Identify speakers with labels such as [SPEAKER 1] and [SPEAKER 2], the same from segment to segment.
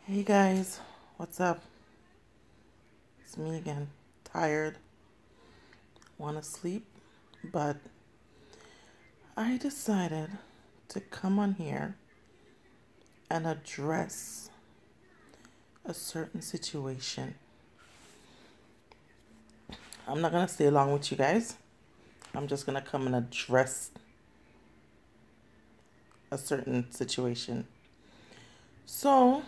[SPEAKER 1] Hey guys, what's up? It's me again. Tired, want to sleep, but I decided to come on here and address a certain situation. I'm not going to stay long with you guys. I'm just going to come and address a certain situation. So,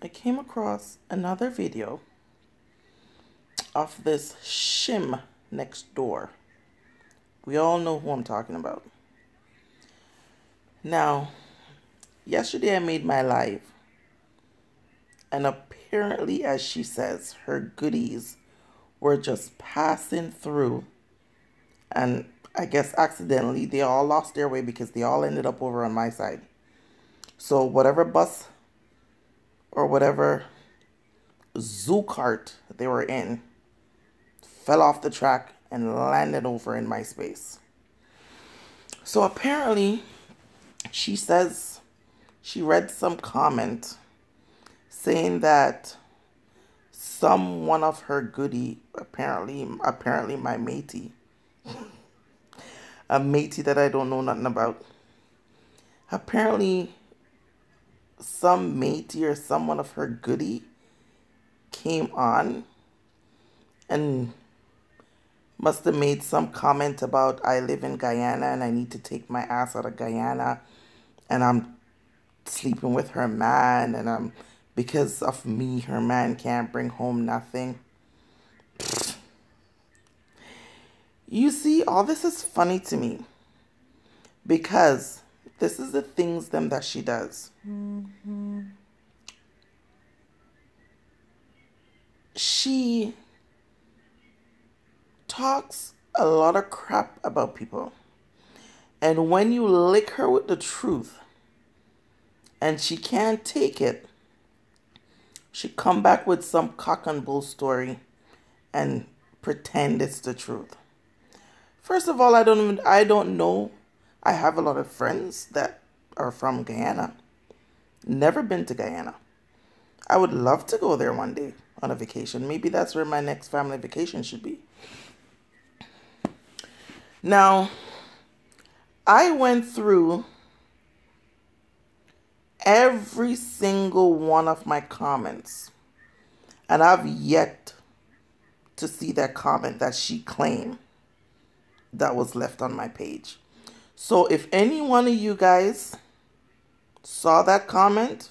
[SPEAKER 1] I came across another video of this shim next door. We all know who I'm talking about. Now, yesterday I made my live, and apparently, as she says, her goodies were just passing through, and I guess accidentally they all lost their way because they all ended up over on my side. So whatever bus or whatever zoo cart they were in fell off the track and landed over in my space. So apparently, she says she read some comment saying that one of her goodie, apparently my matey, a matey that I don't know nothing about. Apparently, some matey or someone of her goodie came on and must have made some comment about I live in Guyana and I need to take my ass out of Guyana and I'm sleeping with her man and because of me her man can't bring home nothing. You see, all this is funny to me because this is the things them that she does. She talks a lot of crap about people. And when you lick her with the truth and she can't take it, she come back with some cock and bull story and pretend it's the truth. First of all, I don't know. I have a lot of friends that are from Guyana. Never been to Guyana. I would love to go there one day on a vacation. Maybe that's where my next family vacation should be. Now, I went through every single one of my comments, and I've yet to see that comment that she claimed that was left on my page. So if any one of you guys saw that comment,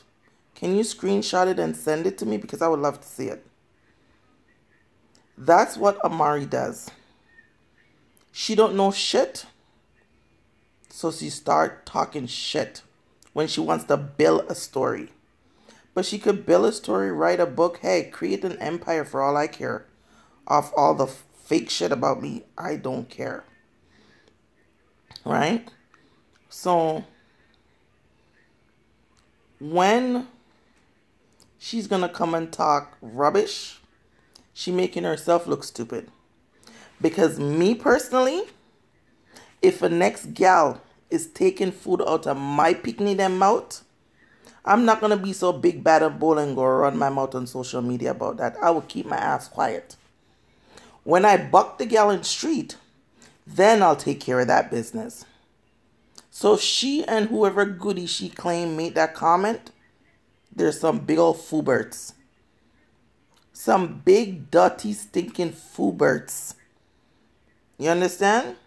[SPEAKER 1] can you screenshot it and send it to me? Because I would love to see it. That's what Amari does. She don't know shit, so she start talking shit when she wants to build a story. But she could build a story, write a book, hey, create an empire for all I care. Off all the fake shit about me, I don't care. Right? So, when she's gonna come and talk rubbish, she making herself look stupid. Because me personally, if a next gal is taking food out of my picnic them mouth, I'm not going to be so big, bad, and bold and go run my mouth on social media about that. I will keep my ass quiet. When I buck the gal in the street, then I'll take care of that business. So she and whoever goodie she claimed made that comment, there's some big old fooberts. Some big, dirty, stinking fooberts. You understand?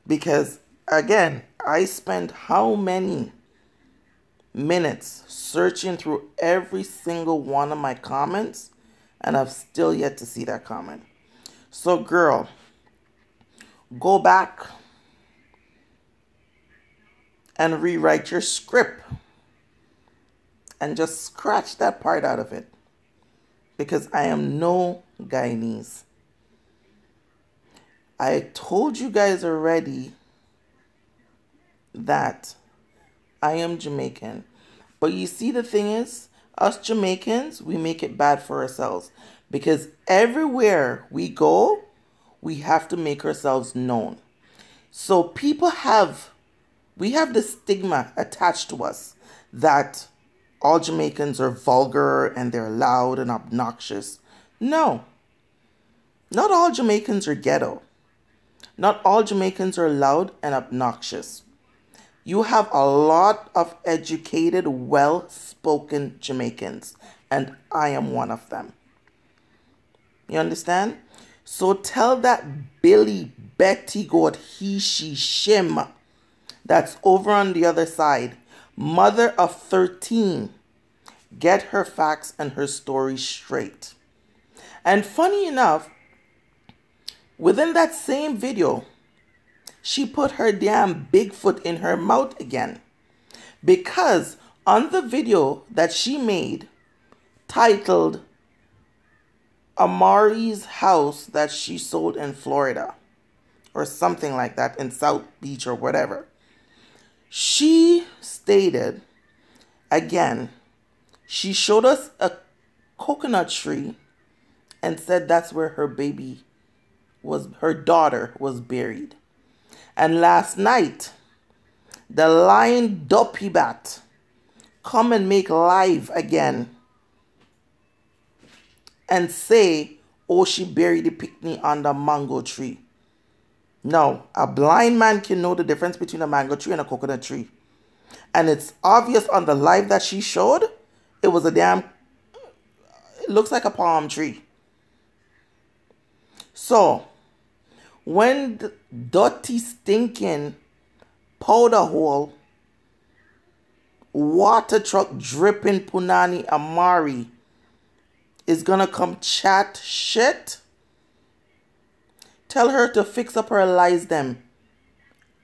[SPEAKER 1] Because, again, I spent how many minutes searching through every single one of my comments, and I've still yet to see that comment. So, girl, go back and rewrite your script and just scratch that part out of it. Because I am no Guyanese. I told you guys already that I am Jamaican. But you see, the thing is, us Jamaicans, we make it bad for ourselves. Because everywhere we go, we have to make ourselves known. So we have the stigma attached to us that all Jamaicans are vulgar and they're loud and obnoxious. No, not all Jamaicans are ghetto. Not all Jamaicans are loud and obnoxious. You have a lot of educated, well-spoken Jamaicans, and I am one of them. You understand? So tell that Billy, Betty goat, he, she, shim that's over on the other side, mother of 13, get her facts and her story straight. And funny enough, within that same video, she put her damn Bigfoot in her mouth again. Because on the video that she made, titled Amari's House that she sold in Florida, or something like that, in South Beach or whatever, she stated, again, she showed us a coconut tree and said that's where her daughter was buried. And last night, the lion Duppy Bat come and make live again and say, oh, she buried the picnic on the mango tree. No, a blind man can know the difference between a mango tree and a coconut tree. And it's obvious on the live that she showed, it looks like a palm tree. So, when the dirty, stinking, powder hole, water truck dripping Punani Amari is gonna come chat shit, tell her to fix up her lies them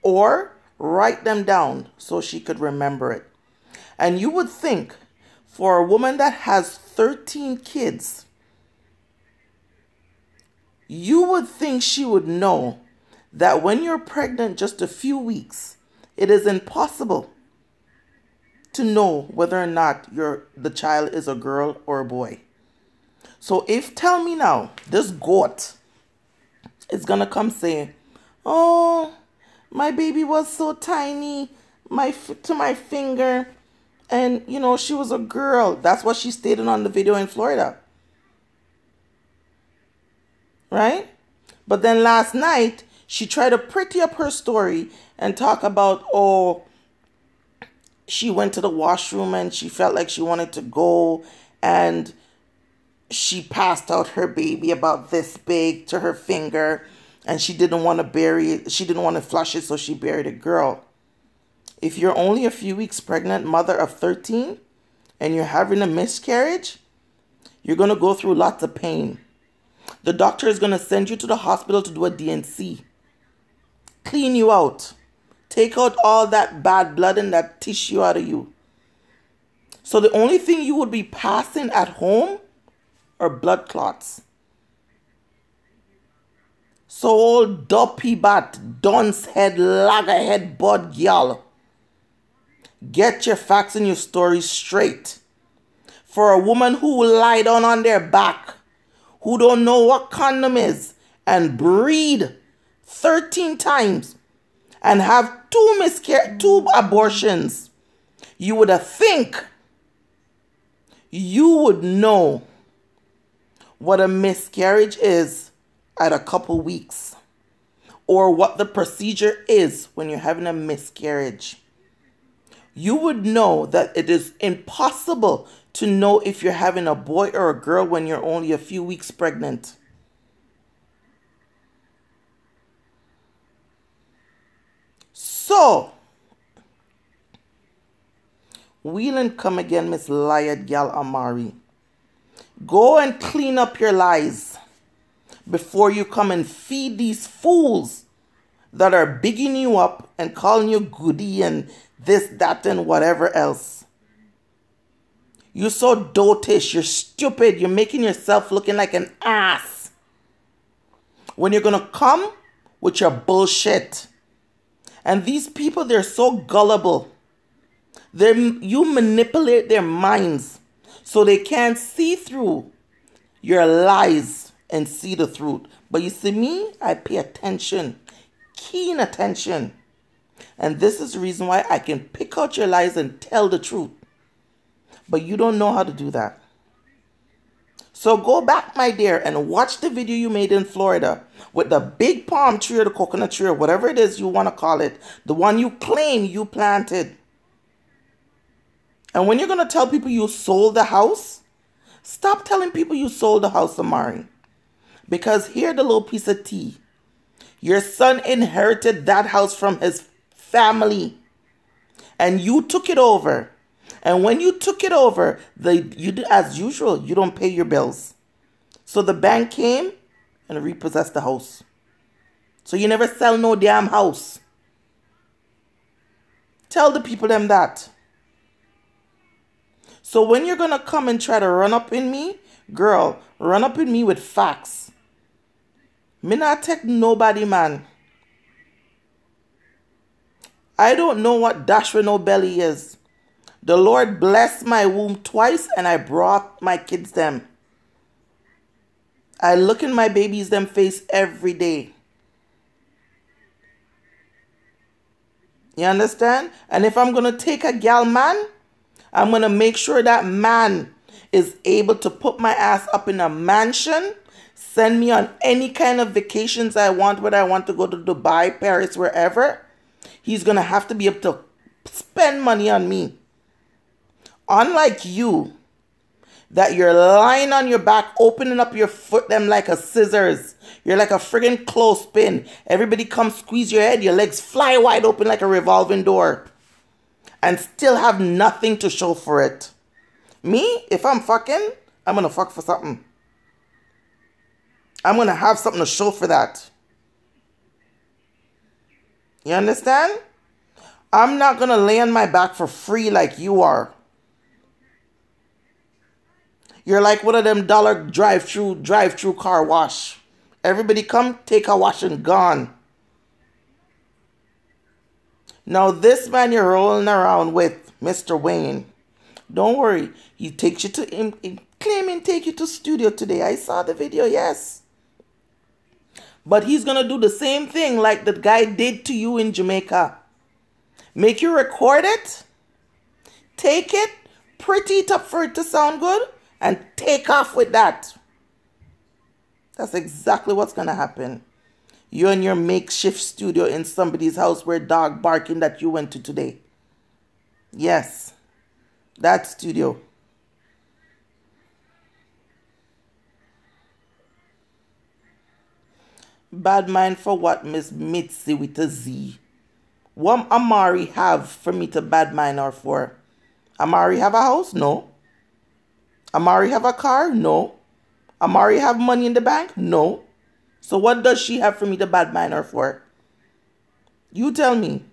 [SPEAKER 1] or write them down so she could remember it. And you would think for a woman that has 13 kids, you would think she would know that when you're pregnant just a few weeks, it is impossible to know whether or not the child is a girl or a boy. So tell me now, this goat is gonna come say, oh, my baby was so tiny, to my finger, and she was a girl. That's what she stated on the video in Florida. Right? But then last night, she tried to pretty up her story and talk about, oh, she went to the washroom and she felt like she wanted to go and she passed out her baby about this big to her finger and she didn't want to bury it. She didn't want to flush it, so she buried it. Girl, if you're only a few weeks pregnant, mother of 13, and you're having a miscarriage, you're going to go through lots of pain. The doctor is going to send you to the hospital to do a DNC. Clean you out. Take out all that bad blood and that tissue out of you. So the only thing you would be passing at home are blood clots. So old Duppy Bat, dunce head, laggerhead, bud gyal, get your facts and your stories straight. For a woman who lie down on their back, who don't know what condom is, and breed 13 times, and have two abortions, you would think you would know what a miscarriage is at a couple weeks, or what the procedure is when you're having a miscarriage. You would know that it is impossible to know if you're having a boy or a girl when you're only a few weeks pregnant. So, wheel come again, Miss Liad Gal Amari. Go and clean up your lies before you come and feed these fools that are bigging you up and calling you goody and this, that, and whatever else. You're so dotish, you're stupid, you're making yourself looking like an ass when you're going to come with your bullshit. And these people, they're so gullible. You manipulate their minds so they can't see through your lies and see the truth. But you see me, I pay attention, keen attention. And this is the reason why I can pick out your lies and tell the truth. But you don't know how to do that. So go back, my dear, and watch the video you made in Florida with the big palm tree or the coconut tree or whatever it is you want to call it. The one you claim you planted. And when you're going to tell people you sold the house, stop telling people you sold the house, Amari. Because here's the little piece of tea. Your son inherited that house from his family. And you took it over. And when you took it over, as usual, you don't pay your bills. So the bank came and repossessed the house. So you never sell no damn house. Tell the people them that. So when you're going to come and try to run up in me, girl, run up in me with facts. Me not take nobody, man. I don't know what dash with no belly is. The Lord blessed my womb twice and I brought my kids them. I look in my babies them face every day. You understand? And if I'm going to take a gal man, I'm going to make sure that man is able to put my ass up in a mansion, send me on any kind of vacations I want, whether I want to go to Dubai, Paris, wherever. He's going to have to be able to spend money on me. Unlike you, that you're lying on your back, opening up your foot them like a scissors. You're like a friggin' clothespin. Everybody come squeeze your head, your legs fly wide open like a revolving door. And still have nothing to show for it. Me, if I'm fucking, I'm gonna fuck for something. I'm gonna have something to show for that. You understand? I'm not gonna lay on my back for free like you are. You're like one of them dollar drive-through car wash. Everybody come, take a wash and gone. Now this man you're rolling around with, Mr. Wayne, don't worry. He takes you to him, claiming take you to studio today. I saw the video, yes. But he's going to do the same thing like the guy did to you in Jamaica. Make you record it, take it, pretty it up for it to sound good, and take off with that. That's exactly what's going to happen. You and your makeshift studio in somebody's house where dog barking that you went to today. Yes, that studio. Bad mind for what, Miss Mitzi with a Z? What Amari have for me to bad mind her for? Amari have a house? No. Amari have a car? No. Amari have money in the bank? No. So what does she have for me to bad mind her for? You tell me.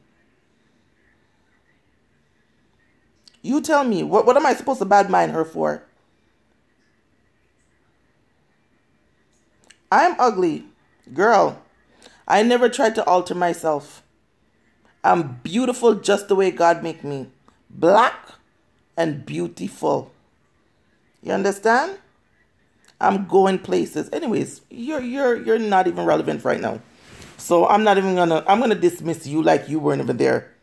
[SPEAKER 1] You tell me. What am I supposed to bad mind her for? I'm ugly. Girl, I never tried to alter myself. I'm beautiful just the way God make me. Black and beautiful. You understand? I'm going places. Anyways, you're not even relevant right now. So I'm gonna dismiss you like you weren't even there.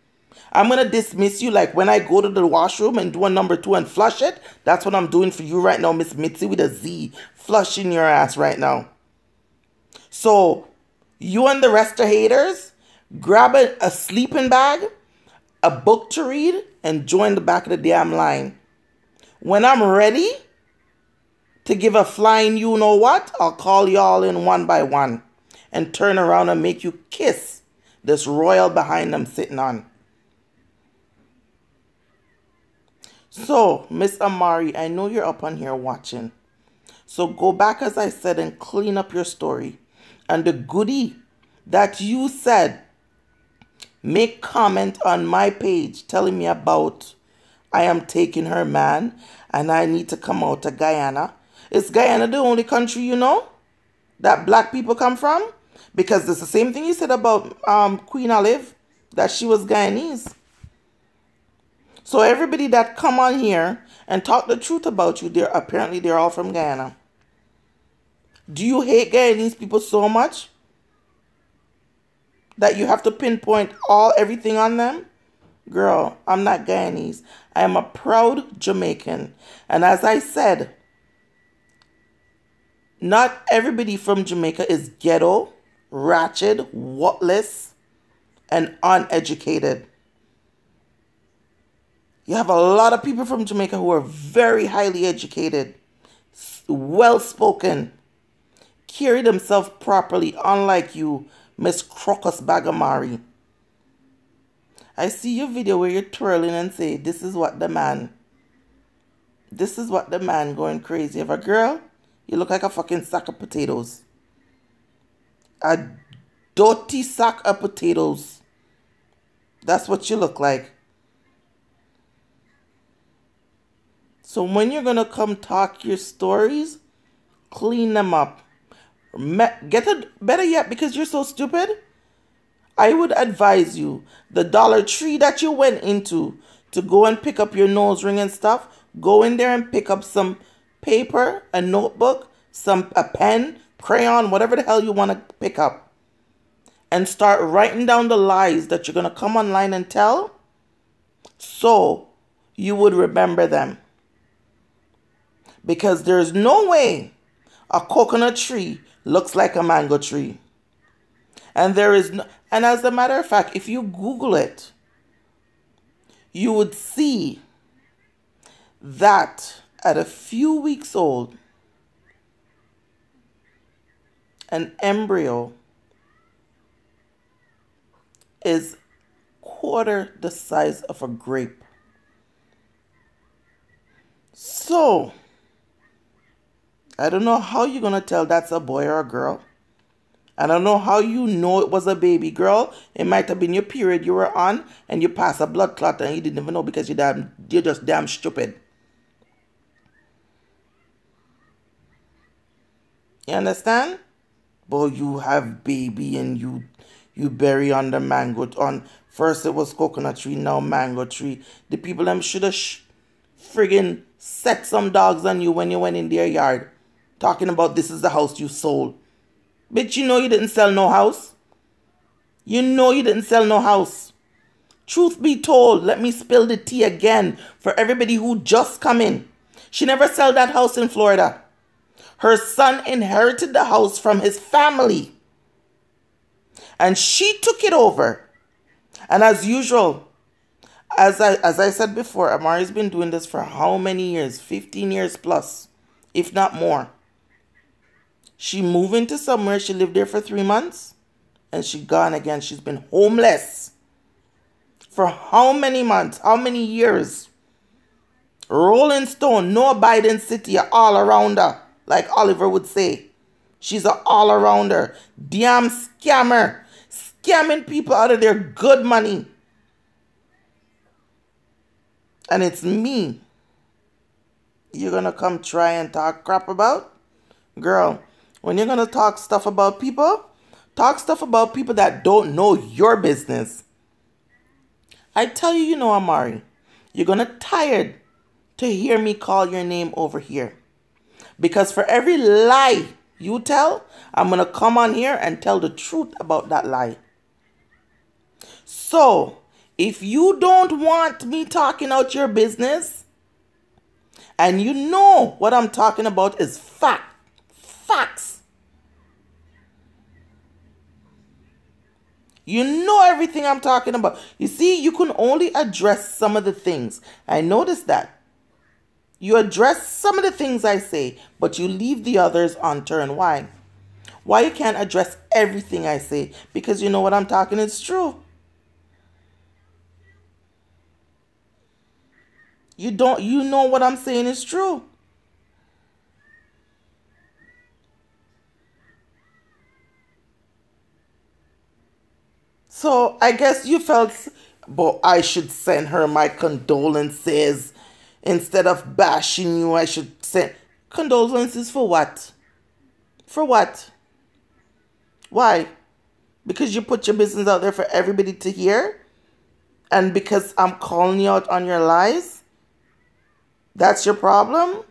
[SPEAKER 1] I'm gonna dismiss you like when I go to the washroom and do a number 2 and flush it. That's what I'm doing for you right now, Miss Mitzi with a Z. Flushing your ass right now. So you and the rest of haters, grab a sleeping bag, a book to read, and join the back of the damn line. When I'm ready to give a flying you know what, I'll call y'all in one by one and turn around and make you kiss this royal behind I'm sitting on. So, Miss Amari, I know you're up on here watching. So go back, as I said, and clean up your story. And the goodie that you said, make comment on my page telling me about I am taking her man and I need to come out to Guyana. Is Guyana the only country you know that black people come from? Because it's the same thing you said about Queen Olive, that she was Guyanese. So everybody that come on here and talk the truth about you, they're all from Guyana. Do you hate Guyanese people so much that you have to pinpoint everything on them? Girl, I'm not Guyanese. I am a proud Jamaican. And as I said, not everybody from Jamaica is ghetto, ratchet, whatless, and uneducated. You have a lot of people from Jamaica who are very highly educated, well spoken, carry themselves properly, unlike you, Miss Crocus Bagamari. I see your video where you're twirling and say, this is what the man going crazy. If a girl, you look like a fucking sack of potatoes. A dirty sack of potatoes. That's what you look like. So when you're going to come talk your stories, clean them up. Better yet, because you're so stupid, I would advise you, the Dollar Tree that you went into to go and pick up your nose ring and stuff, go in there and pick up some paper, a notebook, a pen, crayon, whatever the hell you want to pick up. And start writing down the lies that you're going to come online and tell, so you would remember them. Because there's no way a coconut tree looks like a mango tree. And and as a matter of fact, if you Google it, you would see that at a few weeks old, an embryo is quarter the size of a grape. So, I don't know how you're going to tell that's a boy or a girl. I don't know how you know it was a baby girl. It might have been your period you were on and you passed a blood clot and you didn't even know because you're just damn stupid. You understand? But you have baby and you bury on the mango. First it was coconut tree, now mango tree. The people them should have friggin' set some dogs on you when you went in their yard. Talking about this is the house you sold. Bitch, you know you didn't sell no house. You know you didn't sell no house. Truth be told, let me spill the tea again for everybody who just come in. She never sold that house in Florida. Her son inherited the house from his family. And she took it over. And as usual, as I said before, Amari's been doing this for how many years? 15 years plus, if not more. She moved into somewhere, she lived there for 3 months, and she gone again. She's been homeless for how many months, how many years? Rolling Stone, no abiding city, all-arounder, like Oliver would say. She's an all-arounder. Damn scammer. Scamming people out of their good money. And it's me you're going to come try and talk crap about? Girl, when you're going to talk stuff about people that don't know your business. I tell you, you know, Amari, you're going to tired to hear me call your name over here. Because for every lie you tell, I'm going to come on here and tell the truth about that lie. So, if you don't want me talking out your business, and you know what I'm talking about is facts. You know everything I'm talking about. You see, you can only address some of the things. I noticed that. You address some of the things I say, but you leave the others unturned. Why? Why you can't address everything I say? Because you know what I'm talking is true. You know what I'm saying is true. So I guess you felt, but I should send her my condolences. Instead of bashing you, I should send condolences for what? For what? Why? Because you put your business out there for everybody to hear? And because I'm calling you out on your lies? That's your problem?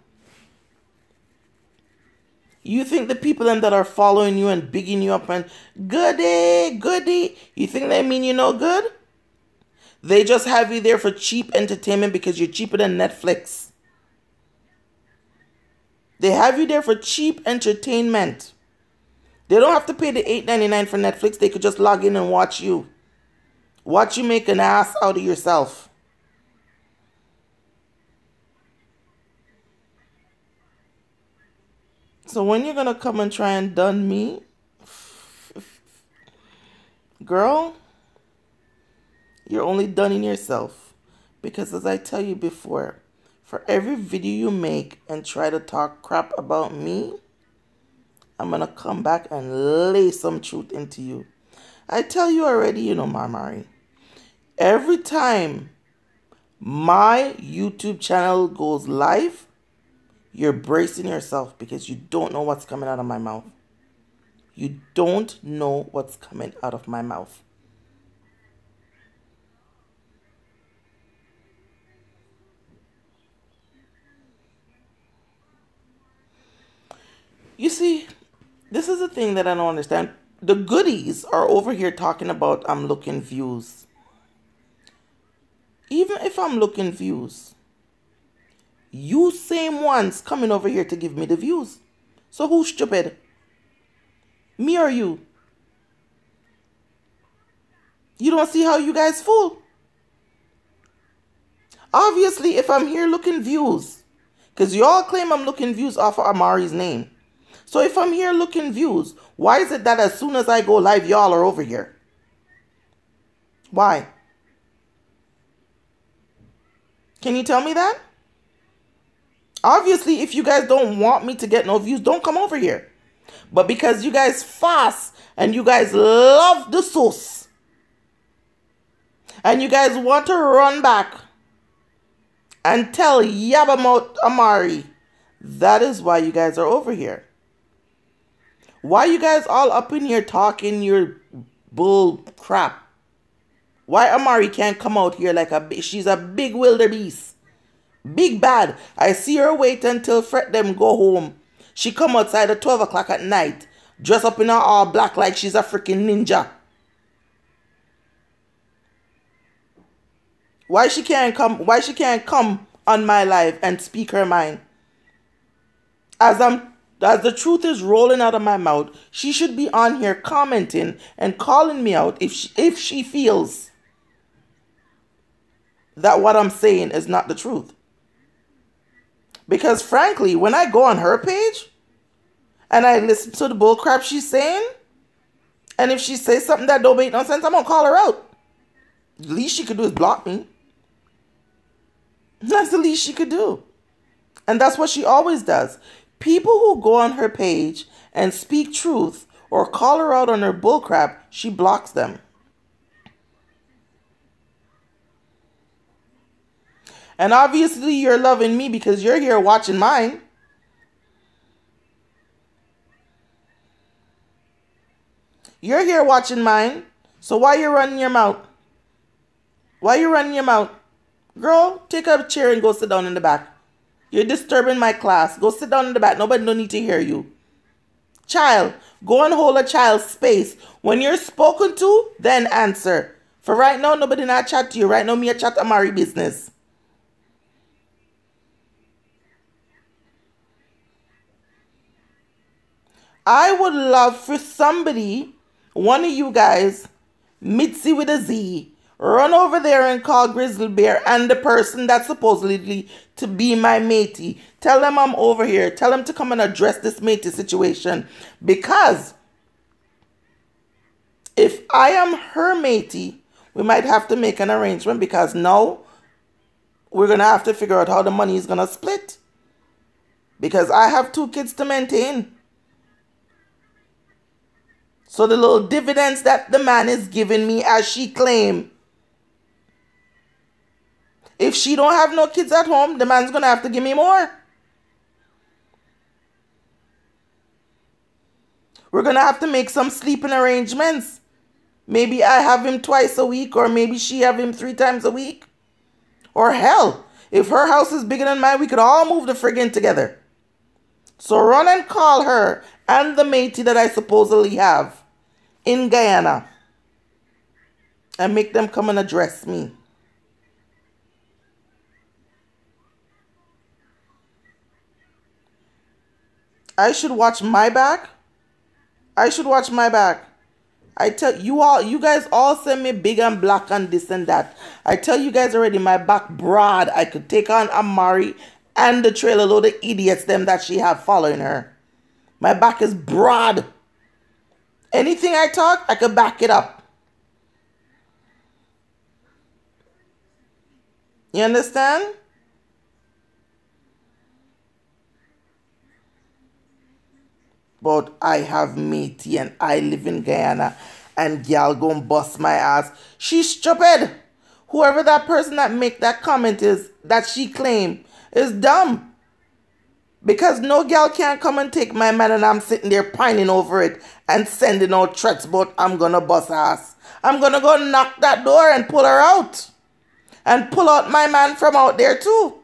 [SPEAKER 1] You think the people them that are following you and bigging you up and goody, you think they mean you no good? They just have you there for cheap entertainment because you're cheaper than Netflix. They have you there for cheap entertainment. They don't have to pay the $8.99 for Netflix. They could just log in and watch you. Watch you make an ass out of yourself. So when you're going to come and try and dun me, girl, you're only dunning yourself. Because as I tell you before, for every video you make and try to talk crap about me, I'm going to come back and lay some truth into you. I tell you already, you know, Marmari. Every time my YouTube channel goes live, you're bracing yourself because you don't know what's coming out of my mouth. You don't know what's coming out of my mouth. You see, this is the thing that I don't understand. The goodies are over here talking about I'm looking views. Even if I'm looking views, you same ones coming over here to give me the views. So who's stupid? Me or you? You don't see how you guys fool? Obviously, if I'm here looking views, because y'all claim I'm looking views off of Amari's name. So if I'm here looking views, why is it that as soon as I go live, y'all are over here? Why? Can you tell me that? Obviously, if you guys don't want me to get no views, don't come over here. But because you guys fast and you guys love the sauce and you guys want to run back and tell Yabamouth Amari, that is why you guys are over here. Why you guys all up in here talking your bull crap? Why Amari can't come out here like she's a big wildebeest? Big bad. I see her wait until Fred them go home. She come outside at 12 o'clock at night, dress up in her all black like she's a freaking ninja. Why she can't come on my live and speak her mind? As the truth is rolling out of my mouth, she should be on here commenting and calling me out if she feels that what I'm saying is not the truth. Because frankly, when I go on her page and I listen to the bull crap she's saying, and if she says something that don't make no sense, I'm going to call her out. The least she could do is block me. That's the least she could do. And that's what she always does. People who go on her page and speak truth or call her out on her bull crap, she blocks them. And obviously you're loving me because you're here watching mine. You're here watching mine. So why you running your mouth? Why you running your mouth? Girl, take a chair and go sit down in the back. You're disturbing my class. Go sit down in the back. Nobody don't need to hear you. Child, go and hold a child's space. When you're spoken to, then answer. For right now, nobody not chat to you. Right now, me a chat Amari business. I would love for somebody, one of you guys, Mitzi with a Z, run over there and call Grizzly Bear and the person that's supposedly to be my matey. Tell them I'm over here. Tell them to come and address this matey situation. Because if I am her matey, we might have to make an arrangement because now we're going to have to figure out how the money is going to split. Because I have 2 kids to maintain. So the little dividends that the man is giving me as she claim, if she don't have no kids at home, the man's going to have to give me more. We're going to have to make some sleeping arrangements. Maybe I have him twice a week, or maybe she have him 3 times a week. Or hell, if her house is bigger than mine, we could all move the friggin' together. So run and call her and the matey that I supposedly have in Guyana and make them come and address me. I should watch my back. I should watch my back. I tell you all, you guys all send me big and black and this and that. I tell you guys already, my back broad. I could take on Amari and the trailer load of idiots them that she have following her. My back is broad. Anything I talk, I could back it up. You understand? But I have matey and I live in Guyana and gal gon' bust my ass. She's stupid. Whoever that person that make that comment is, that she claim, is dumb. Because no gal can't come and take my man and I'm sitting there pining over it and sending out threats about I'm gonna bust ass. I'm gonna go knock that door and pull her out. And pull out my man from out there too.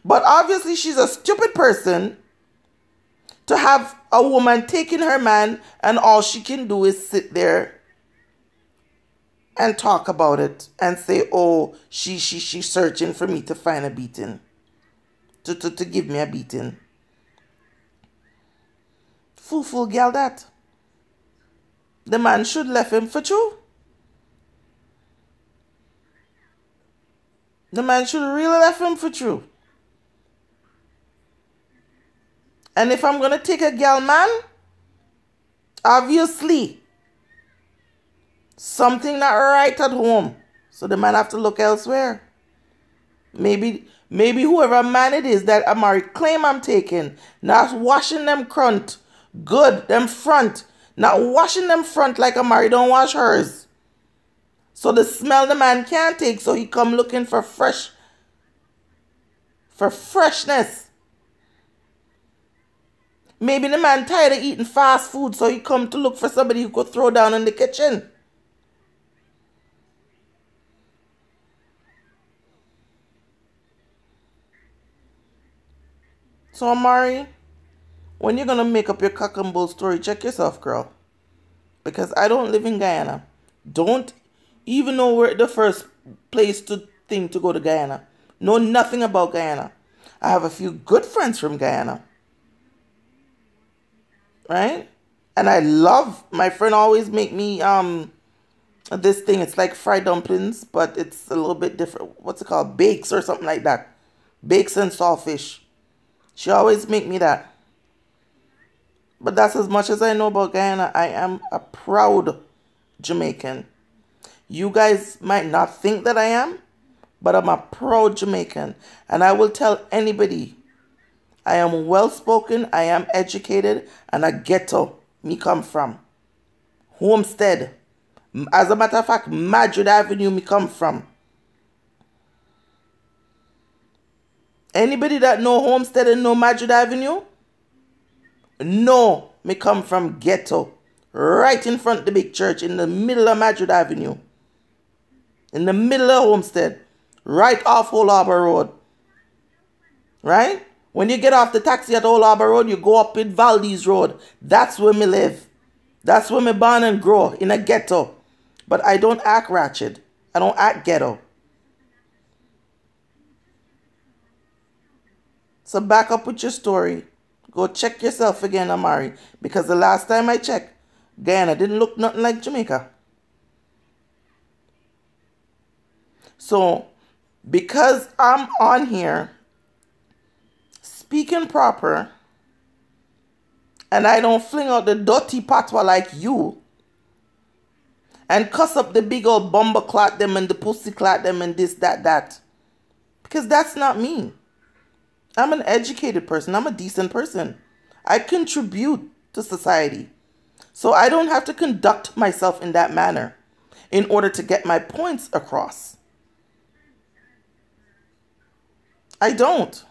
[SPEAKER 1] But obviously she's a stupid person to have a woman taking her man and all she can do is sit there and talk about it and say, oh, she's searching for me to find a beating. To give me a beating. Fool girl that. The man should left him for true. The man should really left him for true. And if I'm going to take a gal man, obviously, something not right at home. So the man have to look elsewhere. Maybe whoever man it is that Amari claim I'm taking, not washing them front, good, them front, not washing them front like Amari don't wash hers. So the smell the man can't take, so he come looking for freshness. Maybe the man tired of eating fast food, so he come to look for somebody who could throw down in the kitchen. So Amari, when you're going to make up your cock and bull story, check yourself, girl. Because I don't live in Guyana. Don't even know where the first place to think to go to Guyana. Know nothing about Guyana. I have a few good friends from Guyana. Right? And I love, my friend always make me this thing. It's like fried dumplings, but it's a little bit different. What's it called? Bakes or something like that. Bakes and saltfish. She always make me that. But that's as much as I know about Guyana. I am a proud Jamaican. You guys might not think that I am, but I'm a proud Jamaican. And I will tell anybody, I am well-spoken, I am educated, and a ghetto me come from. Homestead. As a matter of fact, Madrid Avenue me come from. Anybody that know Homestead and know Madrid Avenue? No, me come from ghetto. Right in front of the big church, in the middle of Madrid Avenue. In the middle of Homestead. Right off Old Harbour Road. Right? When you get off the taxi at Old Harbour Road, you go up in Valdez Road. That's where me live. That's where me born and grow, in a ghetto. But I don't act ratchet. I don't act ghetto. So back up with your story. Go check yourself again, Amari. Because the last time I checked, Guyana didn't look nothing like Jamaica. So, because I'm on here speaking proper, and I don't fling out the dirty patwa like you, and cuss up the big old bomber clot them and the pussy clot them and this, that. Because that's not me. I'm an educated person. I'm a decent person. I contribute to society. So I don't have to conduct myself in that manner in order to get my points across. I don't.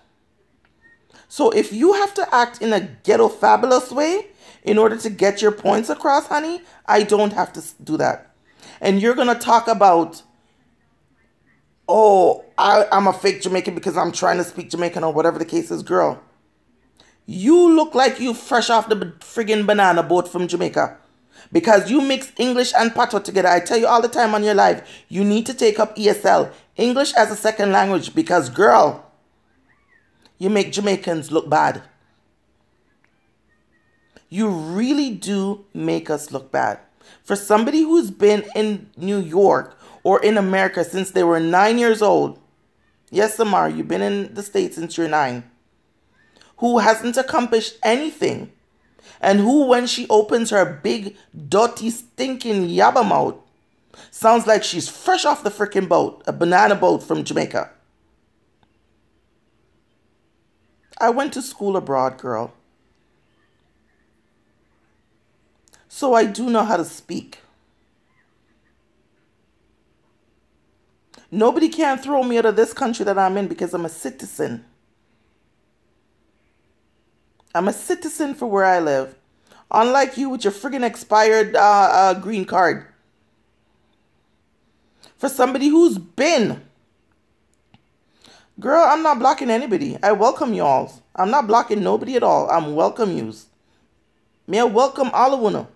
[SPEAKER 1] So if you have to act in a ghetto fabulous way in order to get your points across, honey, I don't have to do that. And you're going to talk about, oh, I'm a fake Jamaican because I'm trying to speak Jamaican or whatever the case is, girl. You look like you fresh off the friggin' banana boat from Jamaica. Because you mix English and patois together. I tell you all the time on your live, you need to take up ESL, English as a second language, because, girl, you make Jamaicans look bad. You really do make us look bad. For somebody who's been in New York or in America since they were 9 years old, yes, Samar, you've been in the States since you're 9, who hasn't accomplished anything, and who, when she opens her big, dirty, stinking yabba mouth, sounds like she's fresh off the freaking boat, a banana boat from Jamaica. I went to school abroad, girl. So I do know how to speak. Nobody can throw me out of this country that I'm in because I'm a citizen. I'm a citizen for where I live. Unlike you with your friggin' expired green card. For somebody who's been. Girl, I'm not blocking anybody. I welcome y'all. I'm not blocking nobody at all. I'm welcome yous. May I welcome all of you.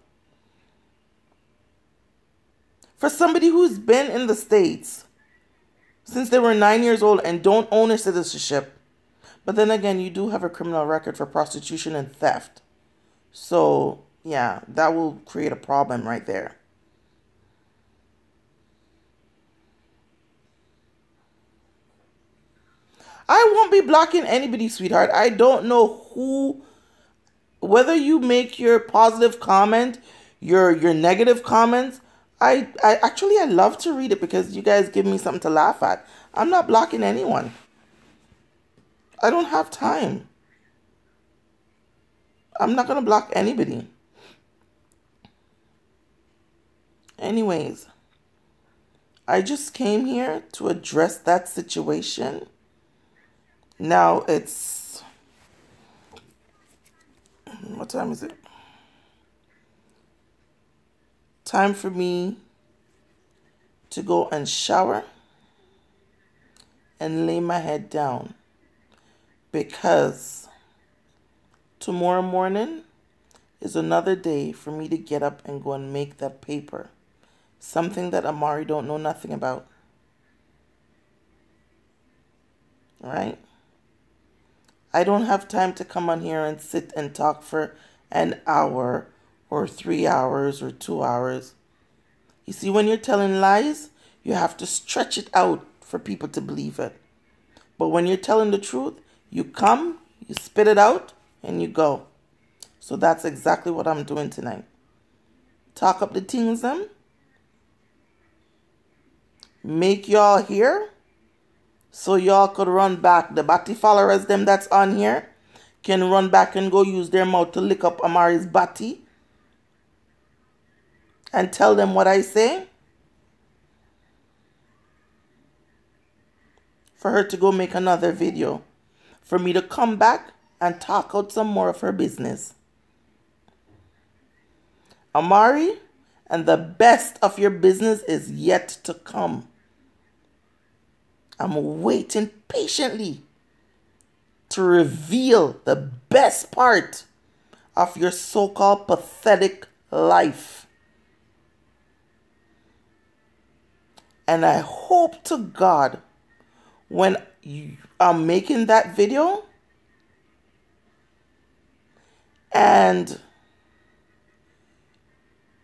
[SPEAKER 1] For somebody who's been in the States since they were 9 years old and don't own a citizenship. But then again, you do have a criminal record for prostitution and theft. So, yeah, that will create a problem right there. I won't be blocking anybody, sweetheart. I don't know who, whether you make your positive comment, your negative comments. I actually, I love to read it because you guys give me something to laugh at. I'm not blocking anyone. I don't have time. I'm not going to block anybody. Anyways, I just came here to address that situation. Now it's, what time is it? Time for me to go and shower and lay my head down. Because tomorrow morning is another day for me to get up and go and make that paper. Something that Amari don't know nothing about. Right? I don't have time to come on here and sit and talk for an hour or 3 hours or 2 hours. You see, when you're telling lies, you have to stretch it out for people to believe it. But when you're telling the truth, you come, you spit it out, and you go. So that's exactly what I'm doing tonight. Talk up the things them. Make y'all hear. So y'all could run back. The batty followers them that's on here can run back and go use their mouth to lick up Amari's batty. And tell them what I say. For her to go make another video. For me to come back and talk out some more of her business. Amari, and the best of your business is yet to come. I'm waiting patiently to reveal the best part of your so-called pathetic life. And I hope to God when I'm making that video and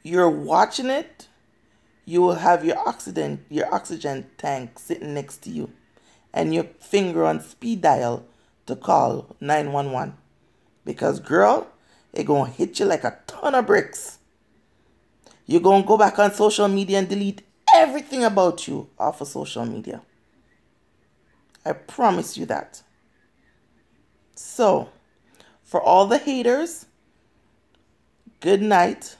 [SPEAKER 1] you're watching it, you will have your oxygen tank sitting next to you and your finger on speed dial to call 911. Because girl, it gonna hit you like a ton of bricks. You're gonna go back on social media and delete everything about you off of social media. I promise you that. So, for all the haters, good night.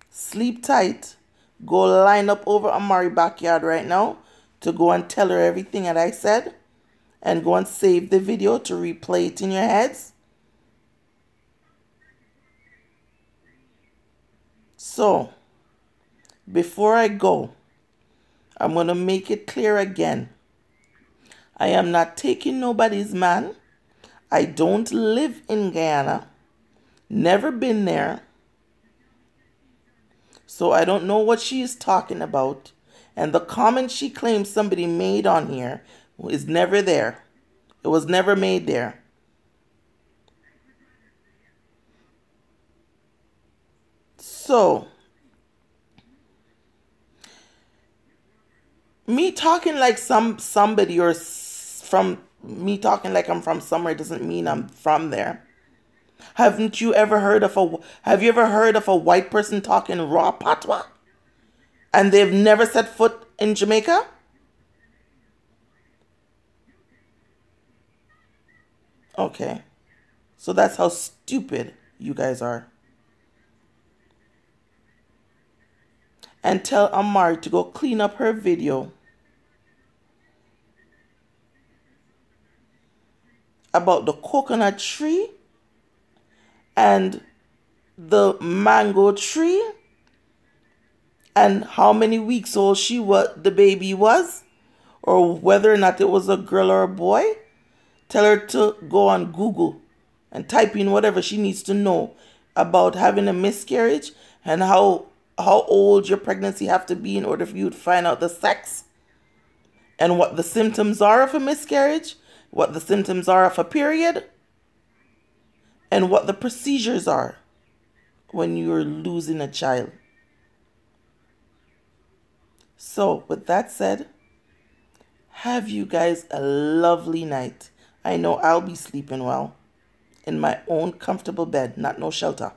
[SPEAKER 1] Sleep tight. Go line up over Amari's backyard right now to go and tell her everything that I said. And go and save the video to replay it in your heads. So, before I go, I'm going to make it clear again. I am not taking nobody's man. I don't live in Guyana. Never been there. So I don't know what she is talking about. And the comment she claims somebody made on here is never there. It was never made there. So, me talking like somebody from me talking like I'm from somewhere doesn't mean I'm from there. Have you ever heard of a white person talking raw patois and they've never set foot in Jamaica? Okay. So that's how stupid you guys are. And tell Amari to go clean up her video about the coconut tree and the mango tree and how many weeks old the baby was, or whether or not it was a girl or a boy. Tell her to go on Google and type in whatever she needs to know about having a miscarriage and how old your pregnancy have to be in order for you to find out the sex, and what the symptoms are of a miscarriage, what the symptoms are of a period, and what the procedures are when you're losing a child. So, with that said, have you guys a lovely night. I know I'll be sleeping well in my own comfortable bed, not no shelter.